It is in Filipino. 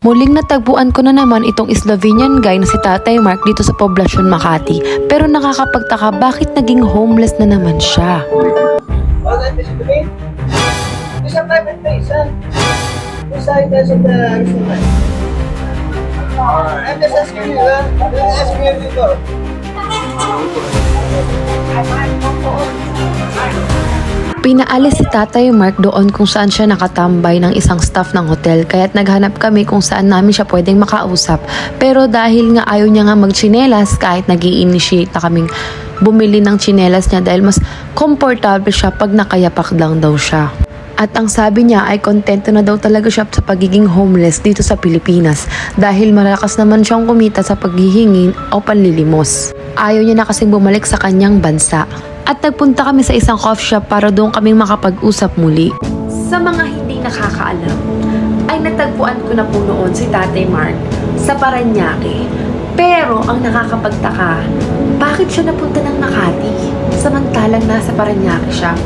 Muling natagpuan ko na naman itong Slovenian guy na si Tatay Mark dito sa poblasyon Makati. Pero nakakapagtaka bakit naging homeless na naman siya. It's a private place, huh? Beside us of the restaurant. I'm just asking you, huh? I'm just asking you to go. Pinaalis si Tatay Mark doon kung saan siya nakatambay ng isang staff ng hotel, kaya't naghanap kami kung saan namin siya pwedeng makausap. Pero dahil nga ayaw niya nga magtsinelas, kahit nag-i-initiate na kaming bumili ng tsinelas niya dahil mas komportable siya pag nakayapak lang daw siya. At ang sabi niya ay kontento na daw talaga siya sa pagiging homeless dito sa Pilipinas dahil malakas naman siyang kumita sa paghihingi o panlilimos. Ayaw niya na kasing bumalik sa kanyang bansa. At nagpunta kami sa isang coffee shop para doon kaming makapag-usap muli. Sa mga hindi nakakaalam, ay natagpuan ko na po noon si Tatay Mark sa Parañaque. Pero ang nakakapagtaka, bakit siya napunta ng Makati samantalang nasa Parañaque siya?